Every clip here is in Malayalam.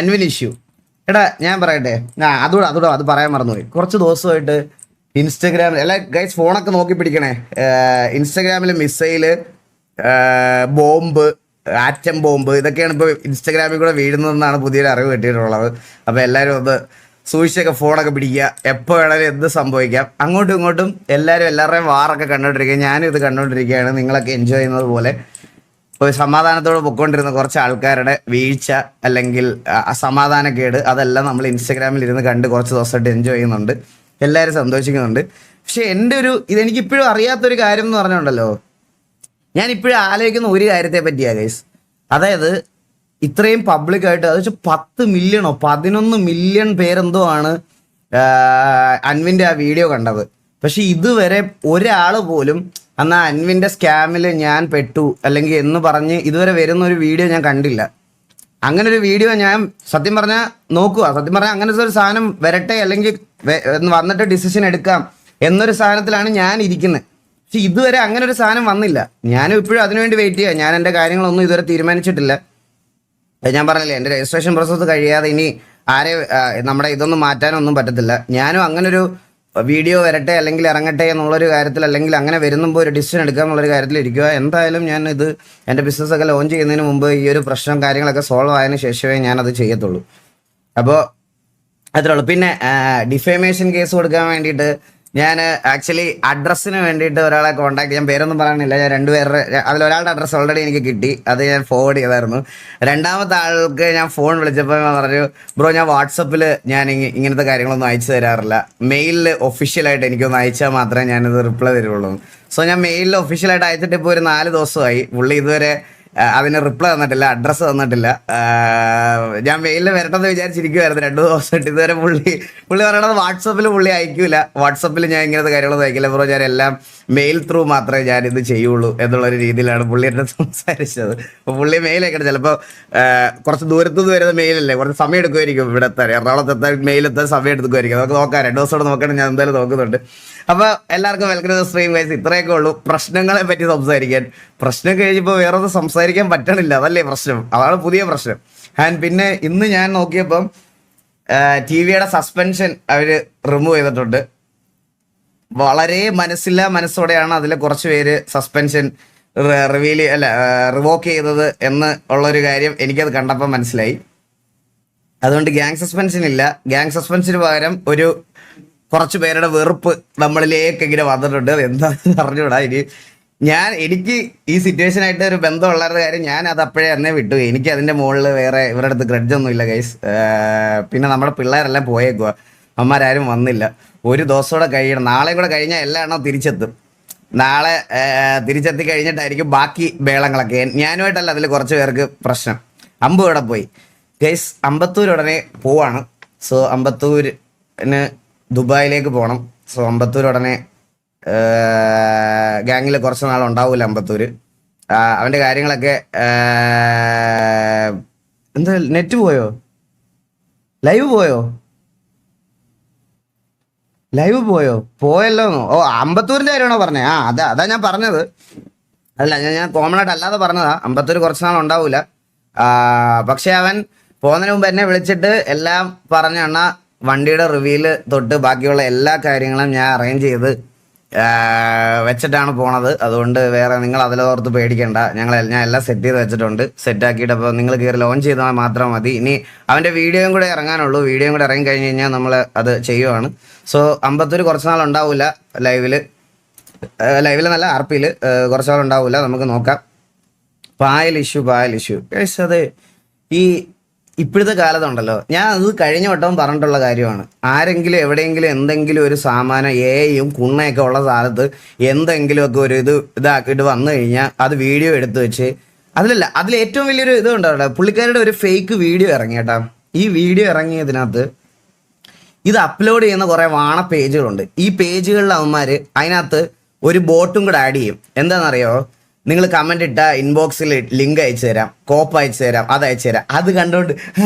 അൻവിൻ ഇഷ്യൂ. എടാ ഞാൻ പറയട്ടെ, അതോടെ അത് പറയാൻ മറന്നുപോയി. കുറച്ച് ദിവസമായിട്ട് ഇൻസ്റ്റഗ്രാമിൽ എല്ലാ ഗൈസ് ഫോണൊക്കെ നോക്കി പിടിക്കണേ. ഇൻസ്റ്റഗ്രാമിൽ മിസൈല്, ബോംബ്, ആറ്റം ബോംബ്, ഇതൊക്കെയാണ് ഇപ്പോൾ ഇൻസ്റ്റഗ്രാമിൽ കൂടെ വീഴുന്നതെന്നാണ് പുതിയൊരു അറിവ് കിട്ടിയിട്ടുള്ളത്. അപ്പോൾ എല്ലാവരും ഒന്ന് സൂക്ഷിച്ചൊക്കെ ഫോണൊക്കെ പിടിക്കുക. എപ്പോൾ വേണമെങ്കിലും എന്ത് സംഭവിക്കാം. അങ്ങോട്ടും ഇങ്ങോട്ടും എല്ലാവരുടെയും വാറൊക്കെ കണ്ടുകൊണ്ടിരിക്കുക. ഞാനും ഇത് കണ്ടുകൊണ്ടിരിക്കുകയാണ്. നിങ്ങളൊക്കെ എൻജോയ് ചെയ്യുന്നത് പോലെ ഒരു സമാധാനത്തോടെ പൊയ്ക്കൊണ്ടിരുന്ന കുറച്ച് ആൾക്കാരുടെ വീഴ്ച അല്ലെങ്കിൽ അസമാധാനക്കേട് അതെല്ലാം നമ്മൾ ഇൻസ്റ്റഗ്രാമിൽ ഇരുന്ന് കണ്ട് കുറച്ച് ദിവസമായിട്ട് എൻജോയ് ചെയ്യുന്നുണ്ട്. എല്ലാവരും സന്തോഷിക്കുന്നുണ്ട്. പക്ഷെ എൻ്റെ ഇതെനിക്കിപ്പോഴും അറിയാത്തൊരു കാര്യം എന്ന് പറഞ്ഞുണ്ടല്ലോ, ഞാൻ ഇപ്പോഴും ആലോചിക്കുന്ന ഒരു കാര്യത്തെ പറ്റിയാണ് ഗൈസ്. അതായത് ഇത്രയും പബ്ലിക്കായിട്ട് അത് വെച്ചാൽ 10 മില്യണോ 11 മില്യൺ പേരെന്തോ ആണ് അൻവിൻ്റെ ആ വീഡിയോ കണ്ടത്. പക്ഷെ ഇതുവരെ ഒരാൾ പോലും അന്ന് അൻവിൻ്റെ സ്കാമിൽ ഞാൻ പെട്ടു അല്ലെങ്കിൽ എന്ന് പറഞ്ഞ് ഇതുവരെ വരുന്ന ഒരു വീഡിയോ ഞാൻ കണ്ടില്ല. അങ്ങനെ ഒരു വീഡിയോ ഞാൻ സത്യം പറഞ്ഞാൽ നോക്കുക. സത്യം പറഞ്ഞാൽ അങ്ങനത്തെ ഒരു സാധനം വരട്ടെ അല്ലെങ്കിൽ വന്നിട്ട് ഡിസിഷൻ എടുക്കാം എന്നൊരു സാധനത്തിലാണ് ഞാൻ ഇരിക്കുന്നത്. പക്ഷെ ഇതുവരെ അങ്ങനെ ഒരു സാധനം വന്നില്ല. ഞാനും ഇപ്പോഴും അതിനുവേണ്ടി വെയിറ്റ് ചെയ്യാം. ഞാൻ എൻ്റെ കാര്യങ്ങളൊന്നും ഇതുവരെ തീരുമാനിച്ചിട്ടില്ല. ഞാൻ പറഞ്ഞില്ലേ, എൻ്റെ രജിസ്ട്രേഷൻ പ്രോസസ്സ് കഴിയാതെ ഇനി നമ്മുടെ ഇതൊന്നും മാറ്റാനൊന്നും പറ്റത്തില്ല. ഞാനും അങ്ങനൊരു വീഡിയോ വരട്ടെ അല്ലെങ്കിൽ ഇറങ്ങട്ടെ എന്നുള്ളൊരു കാര്യത്തിൽ അല്ലെങ്കിൽ അങ്ങനെ വരുമ്പോൾ ഒരു ഡിസിഷൻ എടുക്കുക എന്നുള്ളൊരു കാര്യത്തിൽ ഇരിക്കുക. എന്തായാലും ഞാൻ എൻ്റെ ബിസിനസ്സൊക്കെ ലോഞ്ച് ചെയ്യുന്നതിന് മുമ്പ് ഈ ഒരു പ്രശ്നം കാര്യങ്ങളൊക്കെ സോൾവ് ആയതിനു ശേഷമേ ഞാനത് ചെയ്യത്തുള്ളൂ. അപ്പോൾ അത്രേ ഉള്ളൂ. പിന്നെ ഡിഫേമേഷൻ കേസ് കൊടുക്കാൻ വേണ്ടിയിട്ട് ഞാൻ ആക്ച്വലി അഡ്രസ്സിന് വേണ്ടിയിട്ട് ഒരാളെ കോൺടാക്ട് ചെയ്യാൻ, പേരൊന്നും പറയാനില്ല, ഞാൻ രണ്ടുപേരുടെ അതിലൊരാളുടെ അഡ്രസ്സ് ഓൾറെഡി എനിക്ക് കിട്ടി. അത് ഞാൻ ഫോർവേഡ് ചെയ്തായിരുന്നു. രണ്ടാമത്തെ ആൾക്ക് ഞാൻ ഫോൺ വിളിച്ചപ്പോൾ പറഞ്ഞു, ബ്രോ ഞാൻ വാട്സപ്പിൽ ഞാൻ ഇങ്ങനത്തെ കാര്യങ്ങളൊന്നും അയച്ചു തരാറില്ല, മെയിലിൽ ഒഫീഷ്യലായിട്ട് എനിക്കൊന്ന് അയച്ചാൽ മാത്രമേ ഞാനിത് റിപ്ലൈ തരുള്ളൂ. സോ ഞാൻ മെയിലിൽ ഒഫീഷ്യലായിട്ട് അയച്ചിട്ട് ഇപ്പോൾ ഒരു 4 ദിവസമായി. പുള്ളി ഇതുവരെ അതിന് റിപ്ലൈ തന്നിട്ടില്ല, അഡ്രസ്സ് തന്നിട്ടില്ല. ഞാൻ മെയിലിൽ വരണമെന്ന് വിചാരിച്ചിരിക്കുമായിരുന്നു 2 ദിവസമായിട്ട്. ഇതുവരെ പുള്ളി പറയണത് വാട്സപ്പിൽ പുള്ളി അയക്കൂല, വാട്സപ്പിൽ ഞാൻ ഇങ്ങനത്തെ കാര്യങ്ങളൊന്നും അയക്കില്ല ബ്രോ, ഞാൻ എല്ലാം മെയിൽ ത്രൂ മാത്രമേ ഞാനിത് ചെയ്യുള്ളൂ എന്നുള്ളൊരു രീതിയിലാണ് പുള്ളി എന്നെ സംസാരിച്ചത്. അപ്പോൾ പുള്ളി മെയിലയക്കണം. ചിലപ്പോൾ കുറച്ച് ദൂരത്തുനിന്ന് വരുന്ന മെയിലല്ലേ, കുറച്ച് സമയം എടുക്കുമായിരിക്കും ഇവിടെ എത്താൻ, എറണാകുളത്ത് എത്താൻ മെയിലെത്താൻ സമയം എടുക്കുമായിരിക്കും. നമുക്ക് നോക്കാം, 2 ദിവസത്തോടെ നോക്കണം. ഞാൻ എന്തായാലും നോക്കുന്നുണ്ട്. അപ്പോൾ എല്ലാവർക്കും വെൽക്കം ടു സ്ട്രീം ഗൈസ്. ഇത്രയൊക്കെ ഉള്ളൂ പ്രശ്നങ്ങളെ പറ്റി സംസാരിക്കാൻ. പ്രശ്നം കഴിഞ്ഞപ്പോൾ വേറൊന്നും സംസാരിക്കാൻ പറ്റണില്ല, അതല്ലേ പ്രശ്നം, അതാണ് പുതിയ പ്രശ്നം. ആൻഡ് പിന്നെ ഇന്ന് ഞാൻ നോക്കിയപ്പം TV-യുടെ സസ്പെൻഷൻ അവർ റിമൂവ് ചെയ്തിട്ടുണ്ട്. വളരെ മനസ്സോടെയാണ് അതിൽ കുറച്ച് പേര് സസ്പെൻഷൻ റിവോക്ക് ചെയ്തത് എന്ന് ഉള്ളൊരു കാര്യം എനിക്കത് കണ്ടപ്പോൾ മനസ്സിലായി. അതുകൊണ്ട് ഗ്യാങ് സസ്പെൻഷൻ ഇല്ല. ഗ്യാങ് സസ്പെൻഷന് പകരം ഒരു കുറച്ച് പേരുടെ വെറുപ്പ് നമ്മളിലേക്ക് ഇങ്ങനെ വന്നിട്ടുണ്ട്. അത് എന്താണെന്ന് അറിഞ്ഞൂടാ. എനിക്ക് ഈ സിറ്റുവേഷനായിട്ട് ഒരു ബന്ധമുള്ളവരുടെ കാര്യം ഞാൻ അത് അപ്പോഴേ തന്നെ വിട്ടു. എനിക്ക് അതിൻ്റെ മുകളിൽ വേറെ ഇവരുടെ അടുത്ത് ഗ്രഡ്ജൊന്നും ഇല്ല ഗൈസ്. പിന്നെ നമ്മുടെ പിള്ളേരെല്ലാം പോയേക്കുക, അമ്മമാരും വന്നില്ല. ഒരു ദിവസത്തോടെ കഴിയണം, നാളെയും കൂടെ കഴിഞ്ഞാൽ എല്ലാ എണ്ണം തിരിച്ചെത്തും. നാളെ തിരിച്ചെത്തി കഴിഞ്ഞിട്ടായിരിക്കും ബാക്കി ബേളങ്ങളൊക്കെ. ഞാനുമായിട്ടല്ല അതിൽ കുറച്ച് പേർക്ക് പ്രശ്നം. അമ്പു ഇവിടെ പോയി ഗൈസ്, അമ്പത്തൂർ ഉടനെ പോവാണ്. സോ അമ്പത്തൂരിന് ദുബായിലേക്ക് പോകണം. സോ അമ്പത്തൂർ ഉടനെ ഗാങ്ങിൽ കുറച്ച് നാളുണ്ടാവില്ല അമ്പത്തൂര്. അവൻ്റെ കാര്യങ്ങളൊക്കെ എന്താ നെറ്റ് പോയോ, ലൈവ് പോയല്ലോ. ഓ അമ്പത്തൂരിൻ്റെ കാര്യമാണോ പറഞ്ഞേ? അതാ ഞാൻ പറഞ്ഞത്. അല്ല ഞാൻ കോമൺ ആയിട്ട് അല്ലാതെ പറഞ്ഞതാ. അമ്പത്തൂർ കുറച്ച് നാൾ ഉണ്ടാവില്ല. പക്ഷെ അവൻ പോകുന്നതിന് മുമ്പ് എന്നെ വിളിച്ചിട്ട് എല്ലാം പറഞ്ഞ വണ്ടിയുടെ റിവ്യൂല് തൊട്ട് ബാക്കിയുള്ള എല്ലാ കാര്യങ്ങളും ഞാൻ അറേഞ്ച് ചെയ്ത് വെച്ചിട്ടാണ് പോണത്. അതുകൊണ്ട് വേറെ നിങ്ങൾ അതിലോർത്ത് പേടിക്കേണ്ട. ഞാൻ എല്ലാം സെറ്റ് ചെയ്ത് വെച്ചിട്ടുണ്ട്. സെറ്റാക്കിയിട്ട് അപ്പോൾ നിങ്ങൾ കയറി ലോഞ്ച് ചെയ്താൽ മാത്രം മതി. ഇനി അവൻ്റെ വീഡിയോയും കൂടെ ഇറങ്ങാനുള്ളൂ. വീഡിയോയും കൂടെ ഇറങ്ങി കഴിഞ്ഞ് കഴിഞ്ഞാൽ നമ്മൾ അത് ചെയ്യുവാണ്. സോ അമ്പത്തൂർ കുറച്ച് നാൾ ഉണ്ടാവില്ല ലൈവിൽ നല്ല RP-യിൽ കുറച്ച് നാൾ ഉണ്ടാവില്ല. നമുക്ക് നോക്കാം. പായൽ ഇഷ്യൂ അത് ഈ ഇപ്പോഴത്തെ കാലത്തുണ്ടല്ലോ, ഞാൻ അത് കഴിഞ്ഞ വട്ടവും പറഞ്ഞിട്ടുള്ള കാര്യമാണ്. ആരെങ്കിലും എവിടെയെങ്കിലും എന്തെങ്കിലും ഒരു സാമാനം എയും കുണ്ണയൊക്കെ ഉള്ള സ്ഥലത്ത് എന്തെങ്കിലുമൊക്കെ ഒരു ഇതാക്കിയിട്ട് വന്നു കഴിഞ്ഞാൽ അത് വീഡിയോ എടുത്തു വെച്ച് അതിൽ ഏറ്റവും വലിയൊരു ഇതുണ്ടല്ലോ, പുള്ളിക്കാരുടെ ഒരു ഫേക്ക് വീഡിയോ ഇറങ്ങി കേട്ടാ. ഈ വീഡിയോ ഇറങ്ങിയതിനകത്ത് ഇത് അപ്ലോഡ് ചെയ്യുന്ന കുറേ വാണ പേജുകളുണ്ട്. ഈ പേജുകളിൽ അവന്മാർ അതിനകത്ത് ഒരു ബോട്ടും കൂടെ ആഡ് ചെയ്യും. എന്താണെന്നറിയോ, നിങ്ങൾ കമന്റ് ഇട്ട ഇൻബോക്സിൽ ലിങ്ക് അയച്ചു തരാം, കോപ്പ് അയച്ചു തരാം, അത് അയച്ചു തരാം. അത് കണ്ടുകൊണ്ട്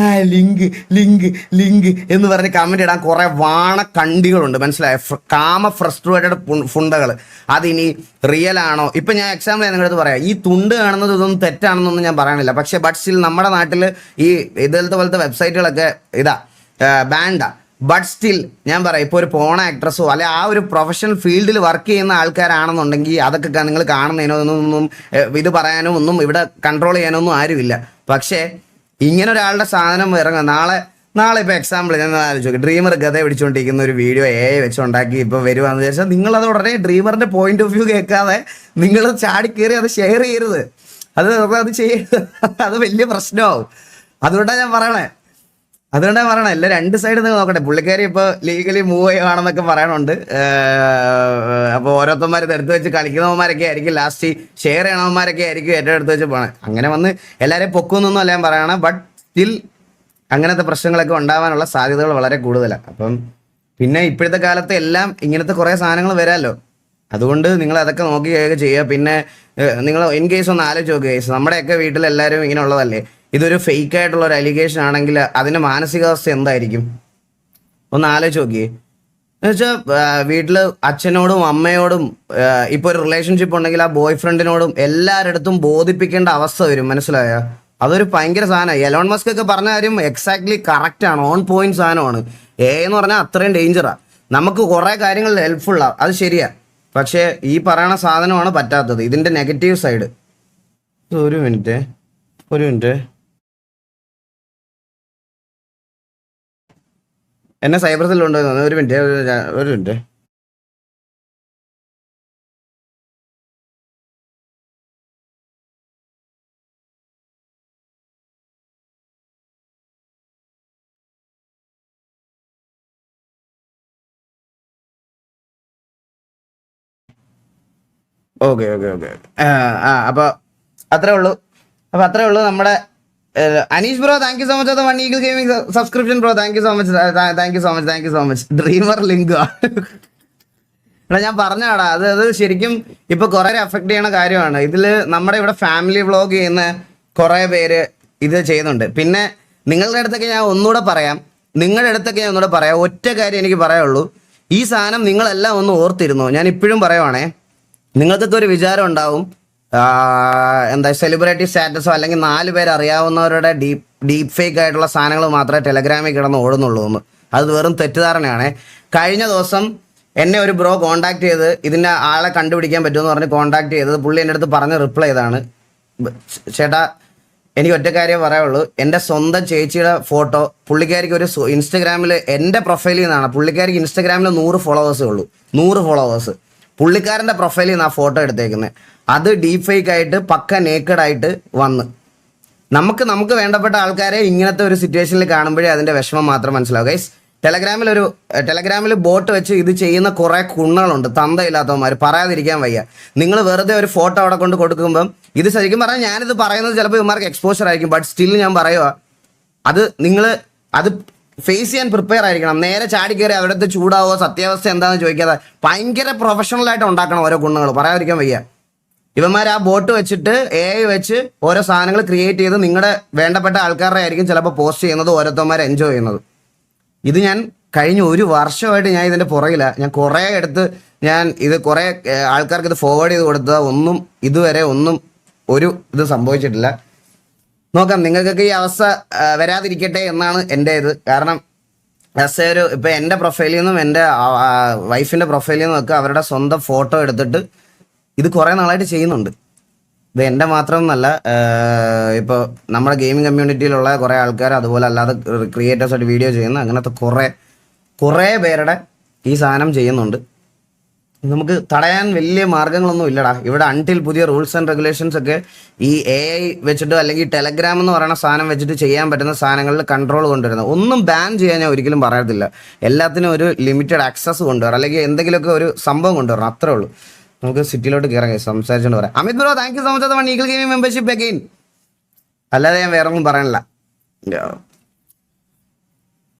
ലിങ്ക് ലിങ്ക് ലിങ്ക് എന്ന് പറഞ്ഞ് കമന്റ് ഇടാൻ കുറെ വാണക്കണ്ടികളുണ്ട്, മനസ്സിലായ? കാമ ഫ്രസ്ട്രേറ്റഡ് ഫുണ്ടകൾ. അതിനി റിയൽ ആണോ? ഇപ്പം ഞാൻ എക്സാമ്പിൾ നിങ്ങളടുത്ത് പറയാം, ഈ തുണ്ട് കാണുന്നത് ഇതൊന്നും തെറ്റാണെന്നൊന്നും ഞാൻ പറയണില്ല. പക്ഷേ ബട്ട് സ്റ്റിൽ നമ്മുടെ നാട്ടിൽ ഈ ഇതുപോലത്തെ വെബ്സൈറ്റുകളൊക്കെ ബാൻഡാ. ബട്ട് സ്റ്റിൽ ഞാൻ പറയാം, ഇപ്പോൾ ഒരു പോണ ആക്ട്രസോ അല്ലെ ആ ഒരു പ്രൊഫഷണൽ ഫീൽഡിൽ വർക്ക് ചെയ്യുന്ന ആൾക്കാരാണെന്നുണ്ടെങ്കിൽ അതൊക്കെ നിങ്ങൾ കാണുന്നതിനോ ഒന്നും ഇത് പറയാനോ ഒന്നും ഇവിടെ കൺട്രോൾ ചെയ്യാനോ ഒന്നും ആരുമില്ല. പക്ഷേ ഇങ്ങനെ ഒരാളുടെ സാധനം ഇറങ്ങുക നാളെ ഇപ്പോൾ എക്സാമ്പിൾ ഞാൻ ആലോചിച്ചു, ഡ്രീമർ ഗത പിടിച്ചുകൊണ്ടിരിക്കുന്ന ഒരു വീഡിയോ വെച്ചുണ്ടാക്കി ഇപ്പോൾ വരുവാന്ന് വിചാരിച്ചാൽ നിങ്ങളത് ഉടനെ ഡ്രീമറിൻ്റെ പോയിന്റ് ഓഫ് വ്യൂ കേൾക്കാതെ നിങ്ങൾ ചാടിക്കേറി അത് ഷെയർ ചെയ്യരുത്, അത് ചെയ്യരുത്. അത് വലിയ പ്രശ്നമാവും. അതുകൊണ്ടാണ് ഞാൻ പറയണേ എല്ലാം രണ്ട് സൈഡ് നിങ്ങൾ നോക്കട്ടെ. പുള്ളിക്കാരി ഇപ്പോൾ ലീഗലി മൂവ് ചെയ്യുകയാണെന്നൊക്കെ പറയണുണ്ട്. അപ്പോൾ ഓരോരുത്തന്മാർ ഇത് എടുത്ത് വെച്ച് കളിക്കുന്നവന്മാരൊക്കെ ആയിരിക്കും ലാസ്റ്റ് ഷെയർ ചെയ്യണവന്മാരൊക്കെ ആയിരിക്കും ഏറ്റവും എടുത്ത് വെച്ച് പോകണേ. അങ്ങനെ വന്ന് എല്ലാവരെയും പൊക്കുമെന്നൊന്നും അല്ല ഞാൻ പറയണം. ബട്ട് സ്റ്റിൽ അങ്ങനത്തെ പ്രശ്നങ്ങളൊക്കെ ഉണ്ടാവാനുള്ള സാധ്യതകൾ വളരെ കൂടുതലാണ്. അപ്പം പിന്നെ ഇപ്പോഴത്തെ കാലത്ത് എല്ലാം ഇങ്ങനത്തെ കുറേ സാധനങ്ങൾ വരാമല്ലോ. അതുകൊണ്ട് നിങ്ങൾ അതൊക്കെ നോക്കി ചെയ്യുക. പിന്നെ നിങ്ങൾ ഇൻ കേസ് ഒന്ന് ആലോചിച്ച് നോക്കുക കേസ്, നമ്മുടെയൊക്കെ വീട്ടിലെല്ലാവരും ഇങ്ങനെ ഉള്ളതല്ലേ. ഇതൊരു ഫേക്ക് ആയിട്ടുള്ള ഒരു അലിഗേഷൻ ആണെങ്കിൽ അതിൻ്റെ മാനസികാവസ്ഥ എന്തായിരിക്കും ഒന്ന് ആലോചിച്ച് നോക്കിയേ. എന്നുവെച്ചാൽ വീട്ടിൽ അച്ഛനോടും അമ്മയോടും ഇപ്പോൾ ഒരു റിലേഷൻഷിപ്പ് ഉണ്ടെങ്കിൽ ആ ബോയ് ഫ്രണ്ടിനോടും എല്ലാവരുടെ ബോധിപ്പിക്കേണ്ട അവസ്ഥ വരും, മനസ്സിലായ? അതൊരു ഭയങ്കര സാധനമാണ്. എലോൺ മസ്ക് ഒക്കെ പറഞ്ഞ കാര്യം എക്സാക്ട്ലി കറക്റ്റ് ആണ്, ഓൺ പോയിന്റ് സാധനമാണ്. എന്ന് പറഞ്ഞാൽ അത്രയും ഡേഞ്ചറാണ്. നമുക്ക് കുറേ കാര്യങ്ങളിൽ ഹെൽപ്ഫുള്ളാണ്, അത് ശരിയാ. പക്ഷേ ഈ പറയണ സാധനമാണ് പറ്റാത്തത്, ഇതിൻ്റെ നെഗറ്റീവ് സൈഡ്. ഒരു മിനിറ്റ് എന്നെ സൈബർ സെല്ലുണ്ടോ? ഒരു മിനിറ്റ്. ഓക്കെ. അപ്പോൾ അത്രേ ഉള്ളൂ നമ്മുടെ Aneesh bro. Thank you so much. അത് one eagle gaming subscription bro. Thank you so much. Dreamer link എടാ ഞാൻ പറഞ്ഞാടാ, അത് ശരിക്കും ഇപ്പൊ കുറെ എഫക്ട് ചെയ്യണ കാര്യമാണ്. ഇതില് നമ്മുടെ ഇവിടെ ഫാമിലി വ്ളോഗ് ചെയ്യുന്ന കുറെ പേര് ഇത് ചെയ്യുന്നുണ്ട്. പിന്നെ നിങ്ങളുടെ അടുത്തൊക്കെ ഞാൻ ഒന്നുകൂടെ പറയാം, ഒറ്റ കാര്യം എനിക്ക് പറയാനുള്ളൂ. ഈ സാധനം നിങ്ങളെല്ലാം ഒന്ന് ഓർത്തിരുന്നു. ഞാൻ ഇപ്പോഴും പറയുവാണേ, നിങ്ങൾക്കൊക്കെ ഒരു വിചാരം ഉണ്ടാവും, എന്താ സെലിബ്രിറ്റി സ്റ്റാറ്റസോ അല്ലെങ്കിൽ 4 പേര് അറിയാവുന്നവരുടെ ഡീപ്പ് ഫേക്ക് ആയിട്ടുള്ള സാധനങ്ങൾ മാത്രമേ ടെലഗ്രാമിൽ കിടന്ന് ഓടുന്നുള്ളൂ എന്ന്. അത് വെറും തെറ്റിദ്ധാരണയാണ്. കഴിഞ്ഞ ദിവസം എന്നെ ഒരു ബ്രോ കോൺടാക്ട് ചെയ്ത് ഇതിൻ്റെ ആളെ കണ്ടുപിടിക്കാൻ പറ്റുമെന്ന് പറഞ്ഞ് കോൺടാക്ട് ചെയ്തത്. പുള്ളി എൻ്റെ അടുത്ത് പറഞ്ഞ് റിപ്ലൈ ചെയ്താണ്, ചേട്ടാ എനിക്ക് ഒറ്റ കാര്യം പറയാനുള്ളൂ, എൻ്റെ സ്വന്തം ചേച്ചിയുടെ ഫോട്ടോ പുള്ളിക്കാരിക്ക് ഒരു ഇൻസ്റ്റഗ്രാമിൽ എൻ്റെ പ്രൊഫൈലിൽ നിന്നാണ്. പുള്ളിക്കാരിക്ക് ഇൻസ്റ്റഗ്രാമിൽ 100 ഫോളോവേഴ്സേ ഉള്ളൂ, 100 ഫോളോവേഴ്സ്. പുള്ളിക്കാരൻ്റെ പ്രൊഫൈലിൽ നിന്നാണ് ഫോട്ടോ എടുത്തേക്കുന്നത്. അത് ഡീപ്പ് ഫേക്ക് ആയിട്ട് പക്ക നേക്കഡായിട്ട് വന്ന് നമുക്ക് വേണ്ടപ്പെട്ട ആൾക്കാരെ ഇങ്ങനത്തെ ഒരു സിറ്റുവേഷനിൽ കാണുമ്പോഴേ അതിൻ്റെ വിഷമം മാത്രം മനസ്സിലാവും. ഗൈസ്, ടെലഗ്രാമിൽ ബോട്ട് വെച്ച് ഇത് ചെയ്യുന്ന കുറേ കുണ്ണകളുണ്ട്, തന്തയില്ലാത്തവന്മാർ, പറയാതിരിക്കാൻ വയ്യ. നിങ്ങൾ വെറുതെ ഒരു ഫോട്ടോ അവിടെ കൊണ്ട് കൊടുക്കുമ്പം ഇത് ശരിക്കും പറഞ്ഞാൽ ഞാനിത് പറയുന്നത് ചിലപ്പോൾ ഇവന്മാർക്ക് എക്സ്പോഷർ ആയിരിക്കും. ബട്ട് സ്റ്റിൽ ഞാൻ പറയുക, നിങ്ങൾ അത് ഫേസ് ചെയ്യാൻ പ്രിപ്പയർ ആയിരിക്കണം. നേരെ ചാടി കയറി അവിടുത്തെ ചൂടാവോ സത്യാവസ്ഥ എന്താണെന്ന് ചോദിക്കാതെ ഭയങ്കര പ്രൊഫഷണലായിട്ട് ഉണ്ടാക്കണം ഓരോ കുണ്ണുകൾ, പറയാതിരിക്കാൻ വയ്യ. ഇവന്മാർ ആ ബോട്ട് വെച്ചിട്ട് AI വെച്ച് ഓരോ സാധനങ്ങൾ ക്രിയേറ്റ് ചെയ്ത് നിങ്ങളുടെ വേണ്ടപ്പെട്ട ആൾക്കാരുടെ ആയിരിക്കും ചിലപ്പോൾ പോസ്റ്റ് ചെയ്യുന്നത്, ഓരോരുത്തന്മാർ എൻജോയ് ചെയ്യുന്നത്. ഇത് ഞാൻ കഴിഞ്ഞ 1 വർഷമായിട്ട് ഞാൻ ഇതിൻ്റെ പുറകിലാണ്. ഞാൻ കുറേ കുറേ ആൾക്കാർക്ക് ഇത് ഫോർവേഡ് ചെയ്ത് കൊടുത്തത് ഇതുവരെ ഒരു ഇത് സംഭവിച്ചിട്ടില്ല. നോക്കാം, നിങ്ങൾക്കൊക്കെ ഈ അവസ്ഥ വരാതിരിക്കട്ടെ എന്നാണ് എൻ്റെ ഇത്. കാരണം ഇപ്പം എൻ്റെ പ്രൊഫൈലിൽ നിന്നും എൻ്റെ വൈഫിൻ്റെ പ്രൊഫൈലിൽ നിന്നും ഒക്കെ അവരുടെ സ്വന്തം ഫോട്ടോ എടുത്തിട്ട് ഇത് കുറേ നാളായിട്ട് ചെയ്യുന്നുണ്ട്. ഇത് എൻ്റെ മാത്രമെന്നല്ല, ഇപ്പോൾ നമ്മുടെ ഗെയിമിംഗ് കമ്മ്യൂണിറ്റിയിലുള്ള കുറേ ആൾക്കാർ, അതുപോലെ അല്ലാതെ ക്രിയേറ്റേഴ്സായിട്ട് വീഡിയോ ചെയ്യുന്ന അങ്ങനത്തെ കുറേ പേരുടെ ഈ സാധനം ചെയ്യുന്നുണ്ട്. നമുക്ക് തടയാൻ വലിയ മാർഗ്ഗങ്ങളൊന്നും ഇല്ലടാ ഇവിടെ. അൺടിൽ പുതിയ റൂൾസ് ആൻഡ് റെഗുലേഷൻസ് ഒക്കെ ഈ AI വെച്ചിട്ട് അല്ലെങ്കിൽ ടെലഗ്രാം എന്ന് പറയുന്ന സാധനം വെച്ചിട്ട് ചെയ്യാൻ പറ്റുന്ന സാധനങ്ങളിൽ കൺട്രോൾ കൊണ്ടുവരുന്നത്. ഒന്നും ബാൻ ചെയ്യാൻ ഞാൻ ഒരിക്കലും പറയത്തില്ല. എല്ലാത്തിനും ഒരു ലിമിറ്റഡ് ആക്സസ് കൊണ്ടുവരണം, അല്ലെങ്കിൽ എന്തെങ്കിലുമൊക്കെ ഒരു സംഭവം കൊണ്ടുവരണം, അത്രേ ഉള്ളൂ. നമുക്ക് സിറ്റിയിലോട്ട് കയറാം, സംസാരിച്ചുകൊണ്ട് പറയാം. Amit bro, thank you so much. അത് ഈഗിൾ ഗെയിമിംഗ് മെമ്പർഷിപ്പ് അഗെയിൻ. അല്ലാതെ ഞാൻ വേറെ ഒന്നും പറയാനില്ല.